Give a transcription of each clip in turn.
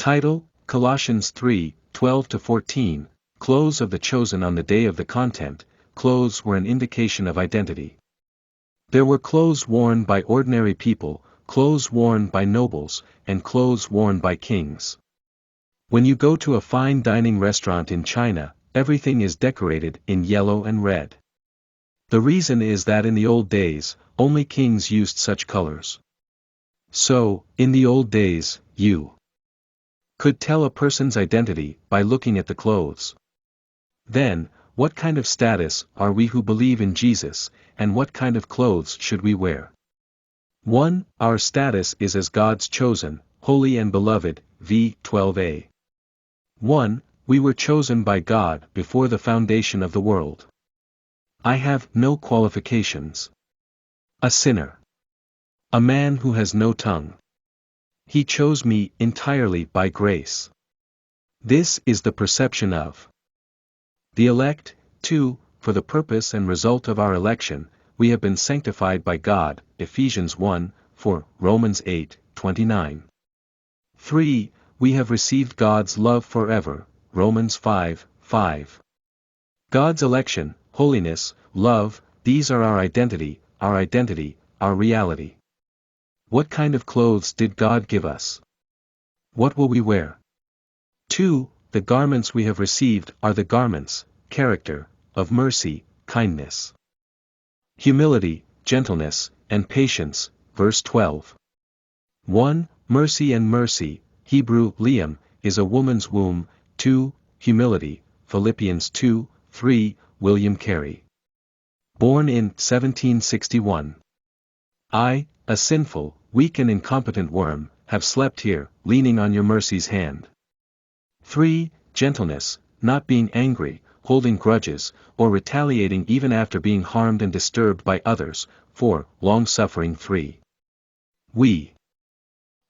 Title, Colossians 3:12-14, Clothes of the chosen on the day of the content. Clothes were an indication of identity. There were clothes worn by ordinary people, clothes worn by nobles, and clothes worn by kings. When you go to a fine dining restaurant in China, everything is decorated in yellow and red. The reason is that in the old days, only kings used such colors. So, in the old days, you could tell a person's identity by looking at the clothes. Then, what kind of status are we who believe in Jesus, and what kind of clothes should we wear? 1. Our status is as God's chosen, holy and beloved, v. 12a. 1. We were chosen by God before the foundation of the world. I have no qualifications. A sinner. A man who has no tongue. He chose me entirely by grace. This is the perception of the elect. 2. For the purpose and result of our election, we have been sanctified by God, Ephesians 1:4, Romans 8:29. 3. We have received God's love forever, Romans 5:5. God's election, holiness, love, these are our identity, our reality. What kind of clothes did God give us? What will we wear? 2. The garments we have received are the garments, character, of mercy, kindness, humility, gentleness, and patience, verse 12. 1. Mercy and mercy, Hebrew, liam, is a woman's womb. 2. Humility, Philippians 2:3, William Carey. Born in 1761. I, a sinful, weak and incompetent worm, have slept here, leaning on your mercy's hand. 3. Gentleness, not being angry, holding grudges, or retaliating even after being harmed and disturbed by others. 4. Long-suffering. 3. We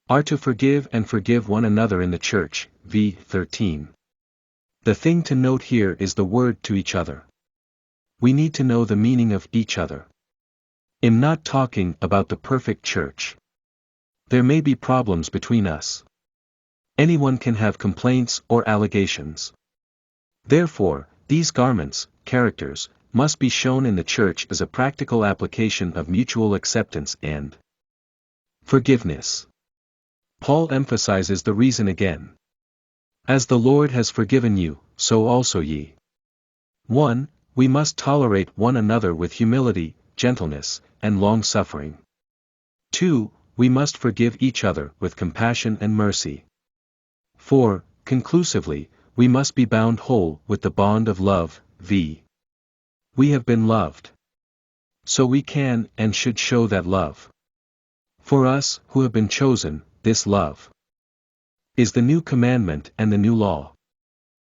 are to forgive and forgive one another in the church, v. 13. The thing to note here is the word to each other. We need to know the meaning of each other. I'm not talking about the perfect church. There may be problems between us. Anyone can have complaints or allegations. Therefore, these garments, characters, must be shown in the church as a practical application of mutual acceptance and forgiveness. Paul emphasizes the reason again. As the Lord has forgiven you, so also ye. 1. We must tolerate one another with humility, gentleness, and long-suffering. 2. We must forgive each other with compassion and mercy. 4. Conclusively, we must be bound whole with the bond of love, v. We have been loved. So we can and should show that love. For us, who have been chosen, this love is the new commandment and the new law.